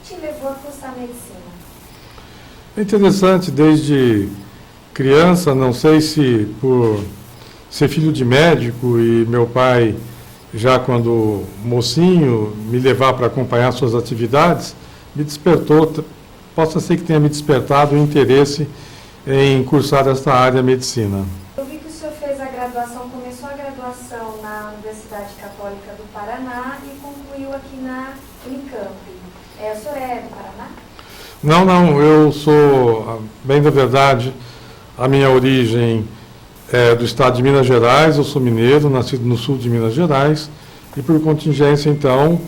te levou a cursar medicina? É interessante, desde criança, não sei se por ser filho de médico e meu pai, já quando mocinho, me levar para acompanhar suas atividades, me despertou, possa ser que tenha me despertado o interesse em cursar esta área medicina. Eu vi que o senhor fez a graduação, começou a graduação na Universidade Católica do Paraná e concluiu aqui na Unicamp. O senhor é do Paraná? Não, eu sou, bem da verdade, a minha origem é do estado de Minas Gerais, eu sou mineiro, nascido no sul de Minas Gerais, e por contingência, então,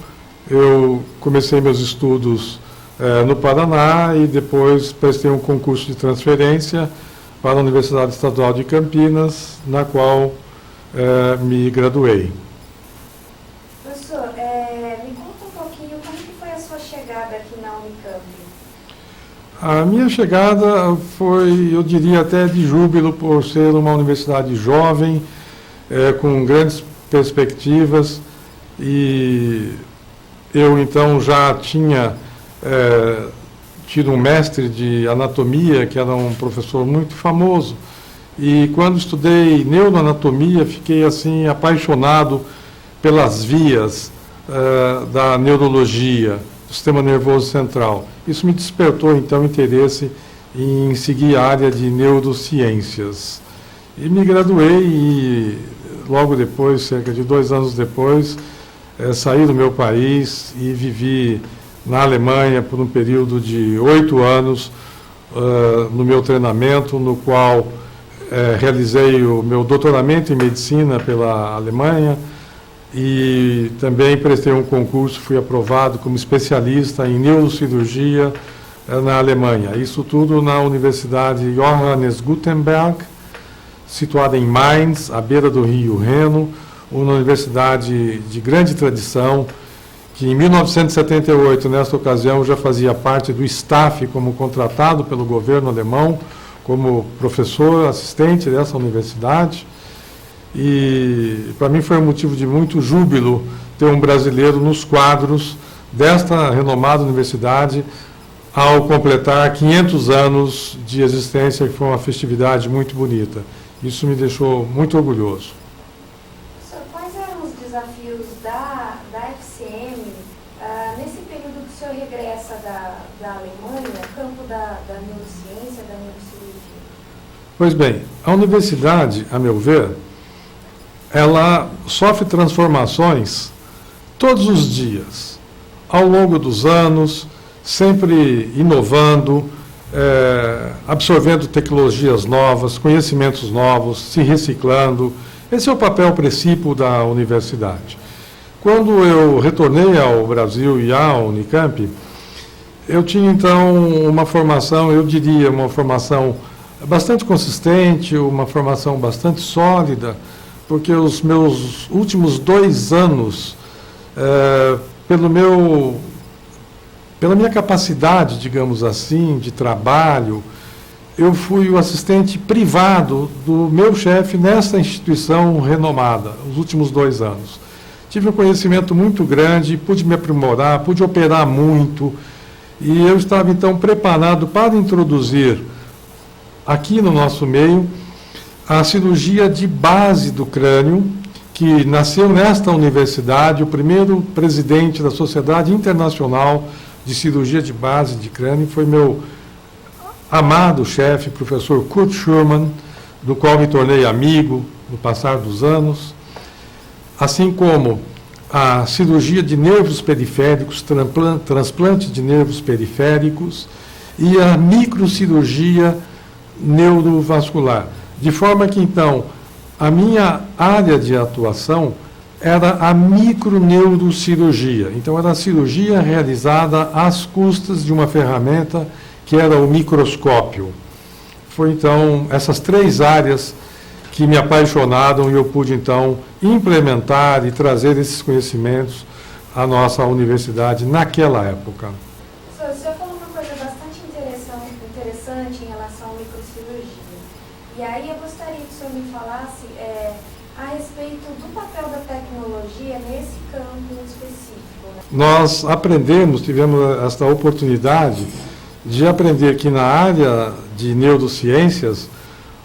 eu comecei meus estudos no Paraná e depois prestei um concurso de transferência para a Universidade Estadual de Campinas, na qual me graduei. Professor, me conta um pouquinho como que foi a sua chegada aqui na Unicamp? A minha chegada foi, eu diria, até de júbilo por ser uma universidade jovem, com grandes perspectivas, e eu então já tinha tido um mestre de anatomia, que era um professor muito famoso, e quando estudei neuroanatomia, fiquei assim apaixonado pelas vias da neurologia, do sistema nervoso central. Isso me despertou, então, interesse em seguir a área de neurociências. E me graduei e, logo depois, cerca de 2 anos depois, saí do meu país e vivi na Alemanha por um período de 8 anos no meu treinamento, no qual realizei o meu doutoramento em medicina pela Alemanha, e também prestei um concurso, fui aprovado como especialista em neurocirurgia na Alemanha. Isso tudo na Universidade Johannes Gutenberg, situada em Mainz, à beira do rio Reno, uma universidade de grande tradição, que em 1978, nesta ocasião, já fazia parte do staff como contratado pelo governo alemão, como professor assistente dessa universidade. E para mim foi um motivo de muito júbilo ter um brasileiro nos quadros desta renomada universidade ao completar 500 anos de existência, que foi uma festividade muito bonita. Isso me deixou muito orgulhoso. Professor, quais eram os desafios da FCM nesse período que o senhor regressa da Alemanha, campo da neurociência, da neurocirurgia? Pois bem, a universidade, a meu ver, ela sofre transformações todos os dias, ao longo dos anos, sempre inovando, absorvendo tecnologias novas, conhecimentos novos, se reciclando. Esse é o papel principal da universidade. Quando eu retornei ao Brasil e à Unicamp, eu tinha então uma formação, eu diria, uma formação bastante consistente, uma formação bastante sólida, porque os meus últimos 2 anos, pela minha capacidade, digamos assim, de trabalho, eu fui o assistente privado do meu chefe nessa instituição renomada, os últimos 2 anos. Tive um conhecimento muito grande, pude me aprimorar, pude operar muito, e eu estava então preparado para introduzir aqui no nosso meio a cirurgia de base do crânio, que nasceu nesta universidade, o primeiro presidente da Sociedade Internacional de Cirurgia de Base de Crânio foi meu amado chefe, professor Kurt Schurman, do qual me tornei amigo no passar dos anos, assim como a cirurgia de nervos periféricos, transplante de nervos periféricos e a microcirurgia neurovascular. De forma que, então, a minha área de atuação era a microneurocirurgia. Então, era a cirurgia realizada às custas de uma ferramenta que era o microscópio. Foi, então, essas 3 áreas que me apaixonaram e eu pude, então, implementar e trazer esses conhecimentos à nossa universidade naquela época. O senhor falou uma coisa bastante interessante em relação à microcirurgia. E aí eu gostaria que o senhor me falasse a respeito do papel da tecnologia nesse campo específico, né? Nós aprendemos, tivemos esta oportunidade de aprender que na área de neurociências,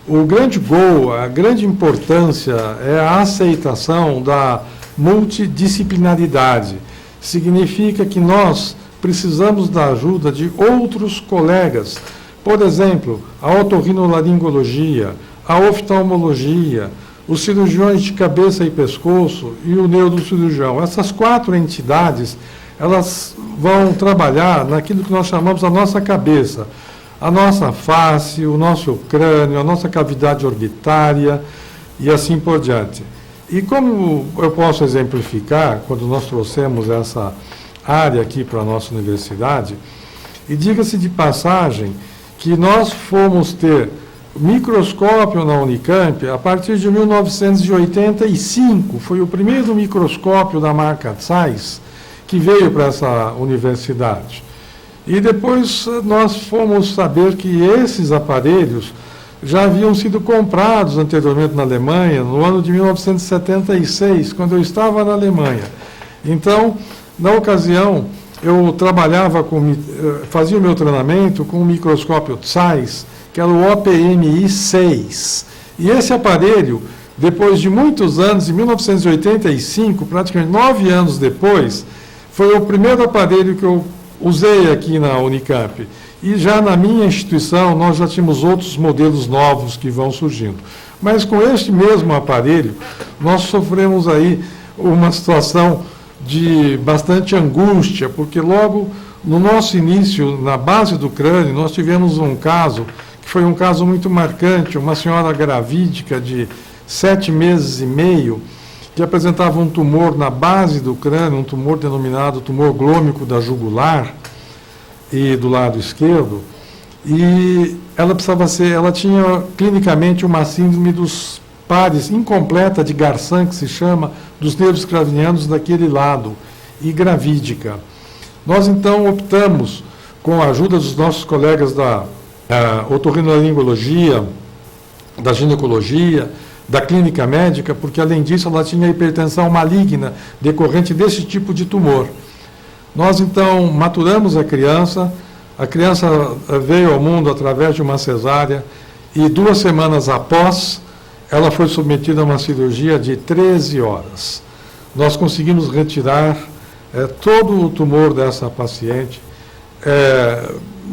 o grande gol, a grande importância é a aceitação da multidisciplinaridade. Significa que nós precisamos da ajuda de outros colegas. Por exemplo, a otorrinolaringologia, a oftalmologia, os cirurgiões de cabeça e pescoço e o neurocirurgião. Essas 4 entidades, elas vão trabalhar naquilo que nós chamamos a nossa cabeça, a nossa face, o nosso crânio, a nossa cavidade orbitária e assim por diante. E como eu posso exemplificar, quando nós trouxemos essa área aqui para a nossa universidade, e diga-se de passagem que nós fomos ter microscópio na Unicamp a partir de 1985, foi o primeiro microscópio da marca Zeiss que veio para essa universidade. E depois nós fomos saber que esses aparelhos já haviam sido comprados anteriormente na Alemanha, no ano de 1976, quando eu estava na Alemanha. Então, na ocasião, eu trabalhava fazia o meu treinamento com o microscópio Zeiss, que era o OPMI 6. E esse aparelho, depois de muitos anos, em 1985, praticamente 9 anos depois, foi o primeiro aparelho que eu usei aqui na Unicamp. E já na minha instituição, nós já tínhamos outros modelos novos que vão surgindo. Mas com este mesmo aparelho, nós sofremos aí uma situação de bastante angústia, porque logo no nosso início, na base do crânio, nós tivemos um caso, que foi um caso muito marcante, uma senhora gravídica de 7 meses e meio, que apresentava um tumor na base do crânio, um tumor denominado tumor glômico da jugular e do lado esquerdo, e ela tinha clinicamente uma síndrome dos pares incompleta de Garçan, que se chama, dos nervos cranianos daquele lado, e gravídica. Nós então optamos, com a ajuda dos nossos colegas da otorrinolaringologia, da ginecologia, da clínica médica, porque além disso ela tinha hipertensão maligna decorrente desse tipo de tumor. Nós então maturamos a criança veio ao mundo através de uma cesárea e 2 semanas após ela foi submetida a uma cirurgia de 13 horas. Nós conseguimos retirar todo o tumor dessa paciente,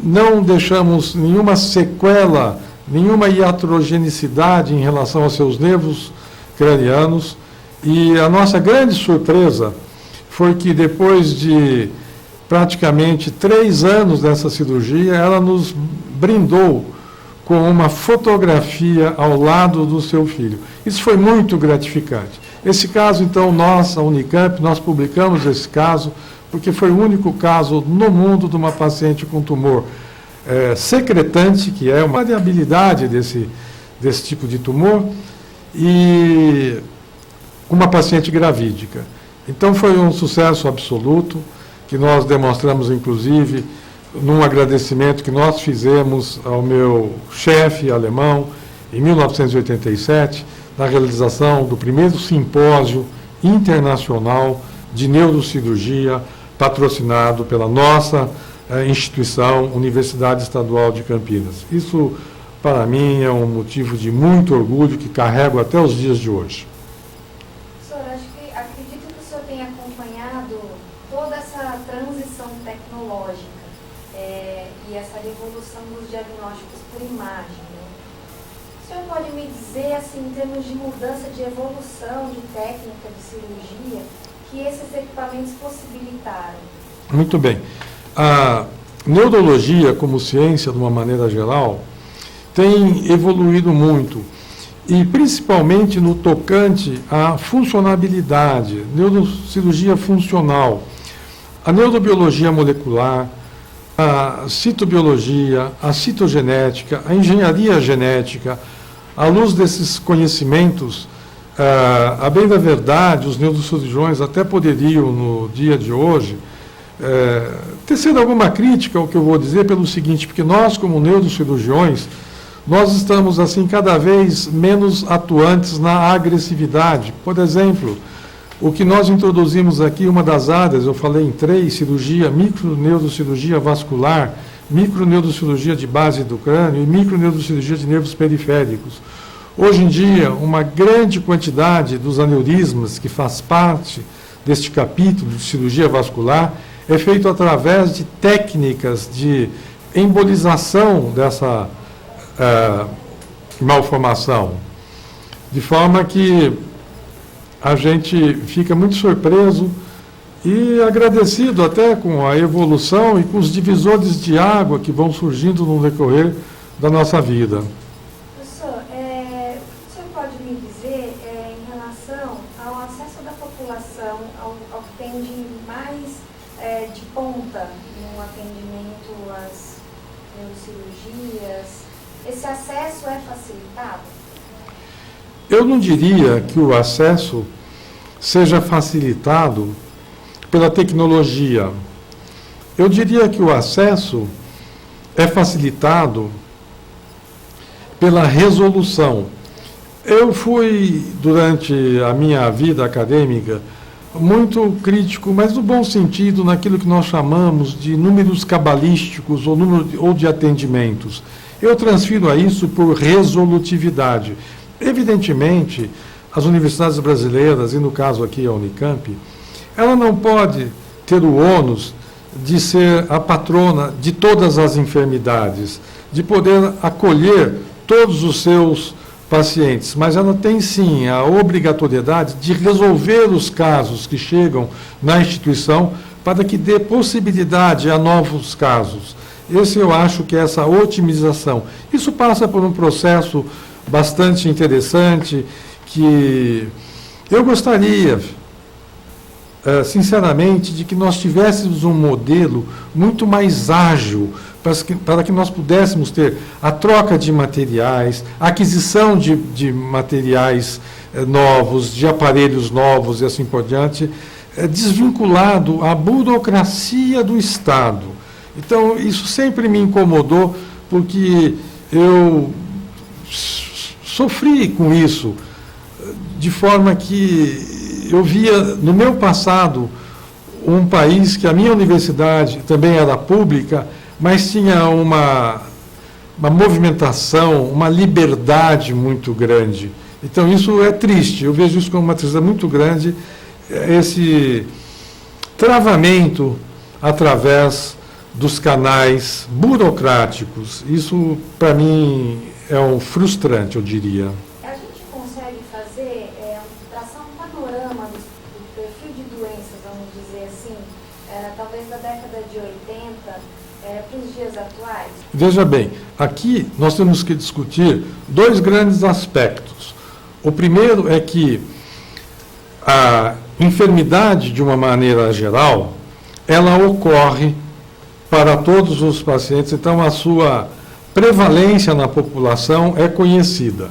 não deixamos nenhuma sequela, nenhuma iatrogenicidade em relação aos seus nervos cranianos, e a nossa grande surpresa foi que depois de praticamente 3 anos dessa cirurgia, ela nos brindou com uma fotografia ao lado do seu filho. Isso foi muito gratificante. Esse caso, então, nós, a Unicamp, nós publicamos esse caso, porque foi o único caso no mundo de uma paciente com tumor secretante, que é uma variabilidade desse tipo de tumor, e uma paciente gravídica. Então foi um sucesso absoluto, que nós demonstramos, inclusive, num agradecimento que nós fizemos ao meu chefe alemão, em 1987, na realização do primeiro simpósio internacional de neurocirurgia, patrocinado pela nossa instituição, Universidade Estadual de Campinas. Isso, para mim, é um motivo de muito orgulho que carrego até os dias de hoje. Acredito que o senhor tenha acompanhado toda essa transição tecnológica e essa revolução dos diagnósticos por imagem, né? O senhor pode me dizer, assim, em termos de mudança, de evolução, de técnica de cirurgia, que esses equipamentos possibilitaram? Muito bem. A neurologia, como ciência, de uma maneira geral, tem evoluído muito, e principalmente no tocante à funcionabilidade, neurocirurgia funcional, a neurobiologia molecular, a citobiologia, a citogenética, a engenharia genética. À luz desses conhecimentos, a bem da verdade, os neurocirurgiões até poderiam, no dia de hoje, tecer alguma crítica ao que eu vou dizer, pelo seguinte, porque nós, como neurocirurgiões, nós estamos, assim, cada vez menos atuantes na agressividade. Por exemplo, o que nós introduzimos aqui, uma das áreas, eu falei em 3, cirurgia, microneurocirurgia vascular, microneurocirurgia de base do crânio e microneurocirurgia de nervos periféricos. Hoje em dia, uma grande quantidade dos aneurismas que faz parte deste capítulo de cirurgia vascular é feito através de técnicas de embolização dessa malformação, de forma que a gente fica muito surpreso e agradecido até com a evolução e com os divisores de água que vão surgindo no decorrer da nossa vida. Professor, o senhor pode me dizer, em relação ao acesso da população ao que tem de mais de ponta no atendimento às neurocirurgias, esse acesso é facilitado? Eu não diria que o acesso seja facilitado pela tecnologia. Eu diria que o acesso é facilitado pela resolução. Eu fui, durante a minha vida acadêmica, muito crítico, mas no bom sentido, naquilo que nós chamamos de números cabalísticos ou de atendimentos. Eu transfiro a isso por resolutividade. Evidentemente, as universidades brasileiras, e no caso aqui a Unicamp, ela não pode ter o ônus de ser a patrona de todas as enfermidades, de poder acolher todos os seus pacientes, mas ela tem sim a obrigatoriedade de resolver os casos que chegam na instituição para que dê possibilidade a novos casos. Esse eu acho que é essa otimização. Isso passa por um processo bastante interessante, que eu gostaria, sinceramente, de que nós tivéssemos um modelo muito mais ágil, para que nós pudéssemos ter a troca de materiais, a aquisição de materiais novos, de aparelhos novos e assim por diante, desvinculado à burocracia do Estado. Então, isso sempre me incomodou, porque eu sofri com isso, de forma que eu via no meu passado um país que a minha universidade também era pública, mas tinha uma movimentação, uma liberdade muito grande. Então isso é triste, eu vejo isso como uma tristeza muito grande, esse travamento através dos canais burocráticos. Isso, para mim, é um frustrante, eu diria. A gente consegue fazer, traçar um panorama do perfil de doenças, vamos dizer assim, talvez da década de 80 para os dias atuais? Veja bem, aqui nós temos que discutir dois grandes aspectos. O primeiro é que a enfermidade, de uma maneira geral, ela ocorre para todos os pacientes, então a sua prevalência na população é conhecida.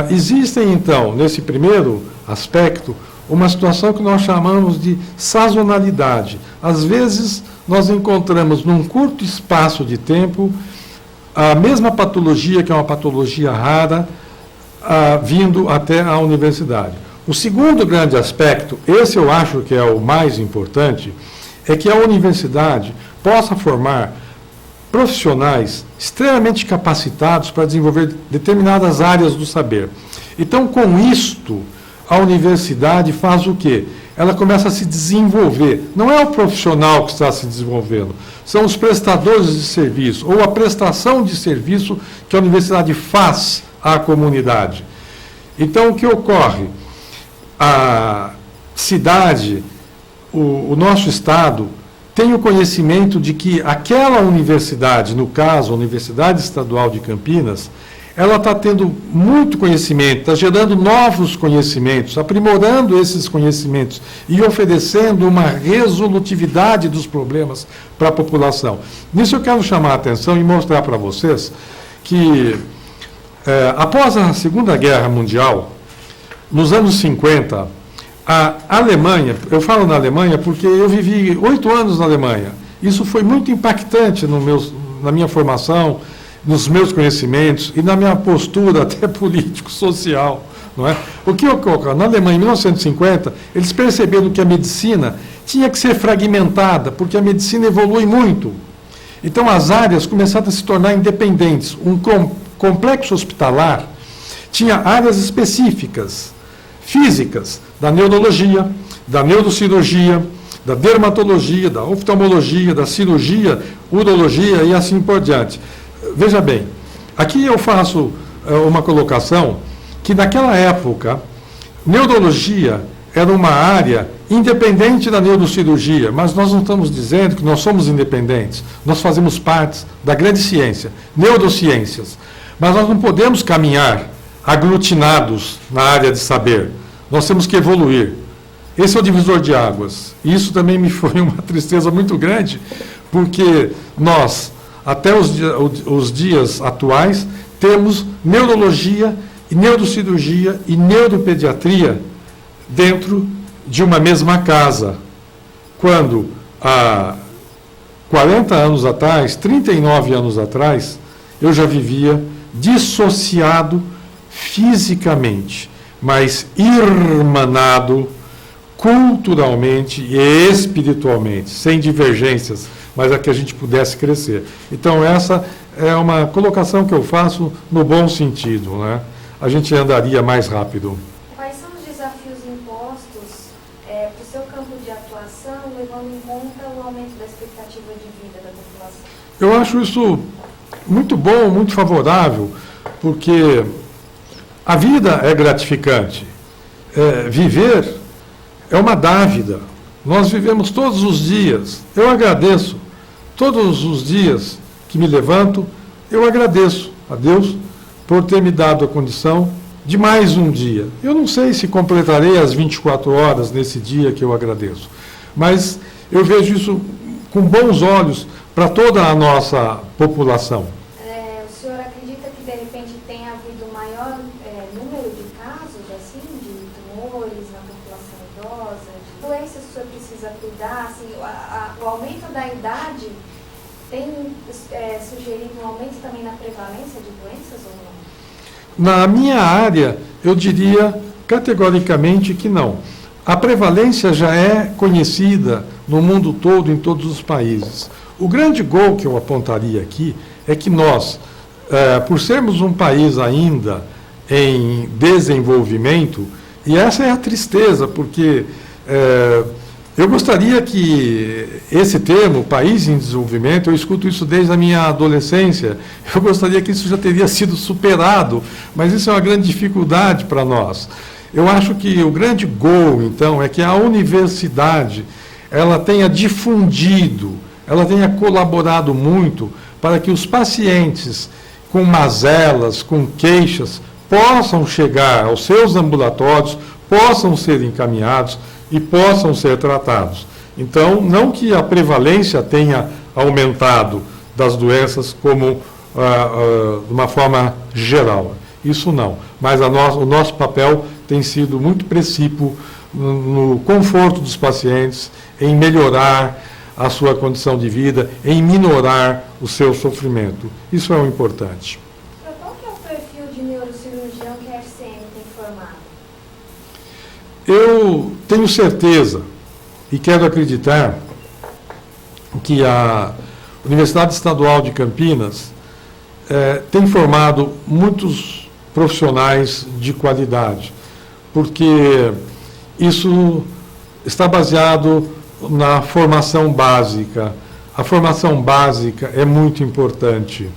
Existem, então, nesse primeiro aspecto, uma situação que nós chamamos de sazonalidade. Às vezes, nós encontramos num curto espaço de tempo a mesma patologia, que é uma patologia rara, vindo até a universidade. O segundo grande aspecto, esse eu acho que é o mais importante, é que a universidade possa formar profissionais extremamente capacitados para desenvolver determinadas áreas do saber. Então, com isto, a universidade faz o quê? Ela começa a se desenvolver. Não é o profissional que está se desenvolvendo, são os prestadores de serviço, ou a prestação de serviço que a universidade faz à comunidade. Então, o que ocorre? A cidade, o nosso Estado, tem o conhecimento de que aquela universidade, no caso, a Universidade Estadual de Campinas, ela está tendo muito conhecimento, está gerando novos conhecimentos, aprimorando esses conhecimentos e oferecendo uma resolutividade dos problemas para a população. Nisso eu quero chamar a atenção e mostrar para vocês que, após a Segunda Guerra Mundial, nos anos 50, a Alemanha, eu falo na Alemanha porque eu vivi 8 anos na Alemanha. Isso foi muito impactante na minha formação. nos meus conhecimentos e na minha postura até político-social. Não é? O que ocorre? Na Alemanha, em 1950, eles perceberam que a medicina tinha que ser fragmentada, porque a medicina evolui muito. Então, as áreas começaram a se tornar independentes. Um complexo hospitalar tinha áreas específicas, físicas, da neurologia, da neurocirurgia, da dermatologia, da oftalmologia, da cirurgia, urologia e assim por diante. Veja bem, aqui eu faço uma colocação que naquela época, neurologia era uma área independente da neurocirurgia, mas nós não estamos dizendo que nós somos independentes, nós fazemos parte da grande ciência, neurociências, mas nós não podemos caminhar aglutinados na área de saber, nós temos que evoluir. Esse é o divisor de águas. E isso também me foi uma tristeza muito grande, porque nós, até os dias atuais, temos neurologia, e neurocirurgia e neuropediatria dentro de uma mesma casa. Quando, há 40 anos atrás, 39 anos atrás, eu já vivia dissociado fisicamente, mas irmanado culturalmente e espiritualmente, sem divergências, mas a que a gente pudesse crescer. Então, essa é uma colocação que eu faço no bom sentido, né? A gente andaria mais rápido. Quais são os desafios impostos para o seu campo de atuação, levando em conta o aumento da expectativa de vida da população? Eu acho isso muito bom, muito favorável, porque a vida é gratificante. Viver é uma dávida. Nós vivemos todos os dias. Eu agradeço. Todos os dias que me levanto, eu agradeço a Deus por ter me dado a condição de mais um dia. Eu não sei se completarei as 24 horas nesse dia que eu agradeço, mas eu vejo isso com bons olhos para toda a nossa população. O senhor acredita que, de repente, tenha havido maior número de casos, assim, de tumores na população idosa, de doenças que o senhor precisa cuidar? Assim, o aumento da idade tem sugerido um aumento também na prevalência de doenças ou não? Na minha área, eu diria categoricamente que não. A prevalência já é conhecida no mundo todo, em todos os países. O grande gol que eu apontaria aqui é que nós, por sermos um país ainda em desenvolvimento, e essa é a tristeza, porque eu gostaria que esse termo, país em desenvolvimento, eu escuto isso desde a minha adolescência, eu gostaria que isso já teria sido superado, mas isso é uma grande dificuldade para nós. Eu acho que o grande gol, então, é que a universidade ela tenha difundido, ela tenha colaborado muito para que os pacientes com mazelas, com queixas, possam chegar aos seus ambulatórios, possam ser encaminhados e possam ser tratados. Então, não que a prevalência tenha aumentado das doenças como de uma forma geral. Isso não. Mas o nosso papel tem sido muito precípio no conforto dos pacientes, em melhorar a sua condição de vida, em minorar o seu sofrimento. Isso é o importante. Qual que é o perfil de neurocirurgião que a FCM tem formado? Eu tenho certeza e quero acreditar que a Universidade Estadual de Campinas tem formado muitos profissionais de qualidade, porque isso está baseado na formação básica. A formação básica é muito importante.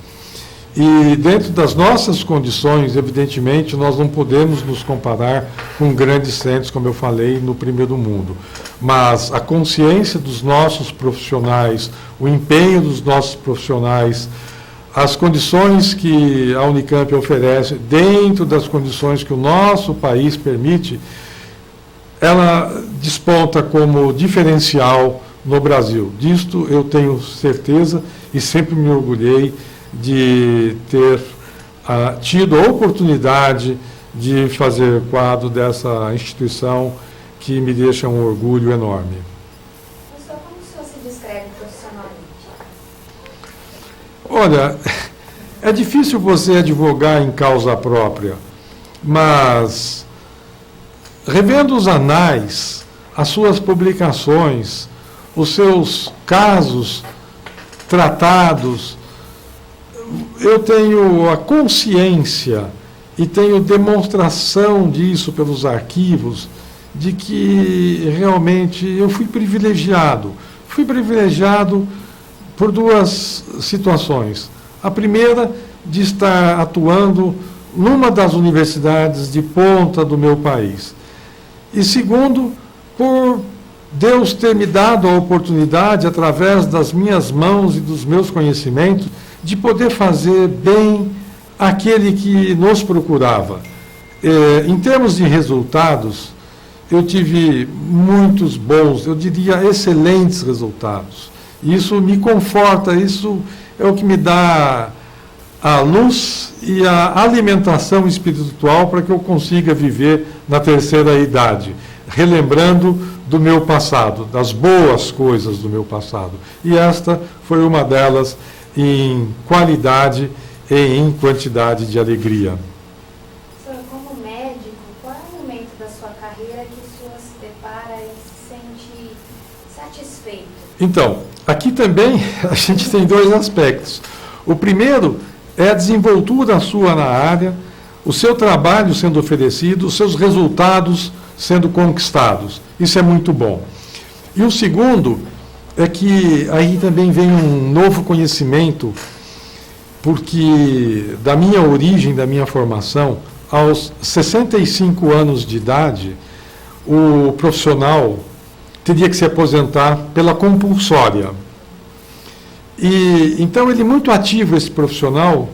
E dentro das nossas condições, evidentemente, nós não podemos nos comparar com grandes centros, como eu falei, no primeiro mundo. Mas a consciência dos nossos profissionais, o empenho dos nossos profissionais, as condições que a Unicamp oferece, dentro das condições que o nosso país permite, ela desponta como diferencial no Brasil. Disto eu tenho certeza e sempre me orgulhei de ter tido a oportunidade de fazer quadro dessa instituição que me deixa um orgulho enorme. Professor, como o senhor se descreve profissionalmente? Olha, É difícil você advogar em causa própria, mas, revendo os anais, as suas publicações, os seus casos tratados, eu tenho a consciência e tenho demonstração disso pelos arquivos, de que realmente eu fui privilegiado. Fui privilegiado por duas situações. A primeira, de estar atuando numa das universidades de ponta do meu país. E segundo, por Deus ter me dado a oportunidade, através das minhas mãos e dos meus conhecimentos, de poder fazer bem aquele que nos procurava. Em termos de resultados, eu tive muitos bons, eu diria excelentes resultados. Isso me conforta, isso é o que me dá a luz e a alimentação espiritual para que eu consiga viver na terceira idade, relembrando do meu passado, das boas coisas do meu passado. E esta foi uma delas em qualidade e em quantidade de alegria. Senhor, como médico, qual é o momento da sua carreira que o senhor se depara e se sente satisfeito? Então, aqui também a gente tem dois aspectos. O primeiro é a desenvoltura sua na área, o seu trabalho sendo oferecido, os seus resultados sendo conquistados. Isso é muito bom. E o segundo é que aí também vem um novo conhecimento, porque da minha origem, da minha formação, aos 65 anos de idade, o profissional teria que se aposentar pela compulsória. E então ele, muito ativo, esse profissional,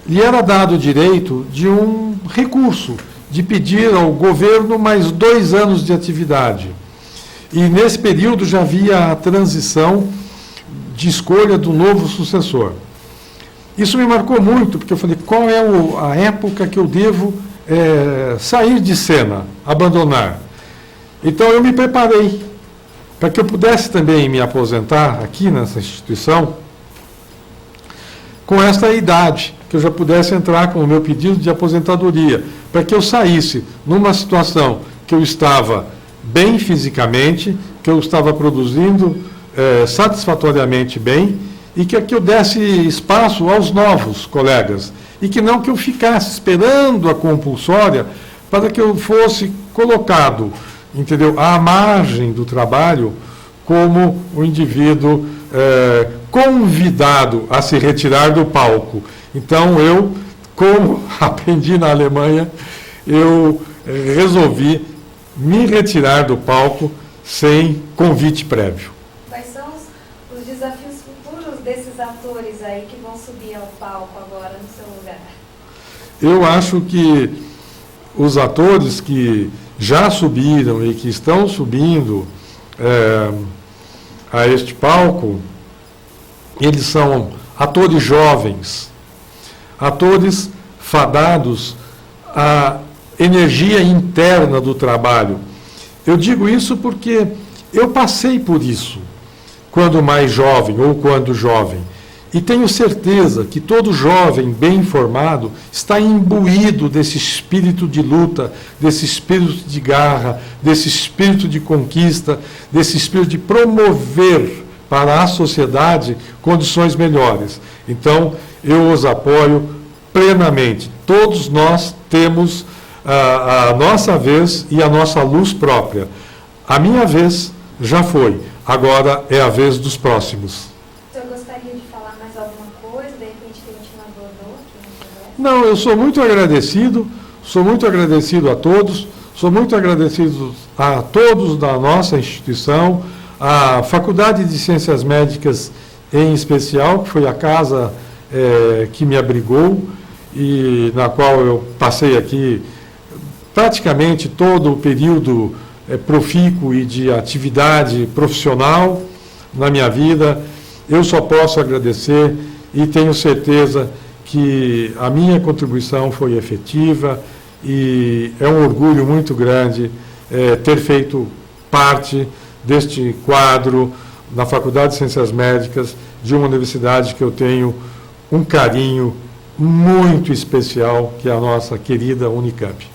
lhe era dado o direito de um recurso, de pedir ao governo mais 2 anos de atividade. E nesse período já havia a transição de escolha do novo sucessor. Isso me marcou muito, porque eu falei, qual é a época que eu devo sair de cena, abandonar? Então eu me preparei para que eu pudesse também me aposentar aqui nessa instituição com esta idade, que eu já pudesse entrar com o meu pedido de aposentadoria, para que eu saísse numa situação que eu estava bem fisicamente, que eu estava produzindo satisfatoriamente bem, e que eu desse espaço aos novos colegas, e que não que eu ficasse esperando a compulsória para que eu fosse colocado, entendeu, à margem do trabalho, como um indivíduo convidado a se retirar do palco. Então eu, como aprendi na Alemanha, eu resolvi me retirar do palco sem convite prévio. Quais são os desafios futuros desses atores aí que vão subir ao palco agora no seu lugar? Eu acho que os atores que já subiram e que estão subindo a este palco, eles são atores jovens, atores fadados à energia interna do trabalho. Eu digo isso porque eu passei por isso quando mais jovem ou quando jovem. E tenho certeza que todo jovem bem informado está imbuído desse espírito de luta, desse espírito de garra, desse espírito de conquista, desse espírito de promover para a sociedade condições melhores. Então, eu os apoio plenamente. Todos nós temos a nossa vez e a nossa luz própria. A minha vez já foi, agora é a vez dos próximos. O senhor gostaria de falar mais alguma coisa, de repente, que a gente não abordou aqui? Não, eu sou muito agradecido a todos, sou muito agradecido a todos da nossa instituição, a Faculdade de Ciências Médicas em especial, que foi a casa que me abrigou e na qual eu passei aqui praticamente todo o período profícuo e de atividade profissional na minha vida. Eu só posso agradecer e tenho certeza que a minha contribuição foi efetiva e é um orgulho muito grande ter feito parte deste quadro na Faculdade de Ciências Médicas de uma universidade que eu tenho um carinho muito especial, que é a nossa querida Unicamp.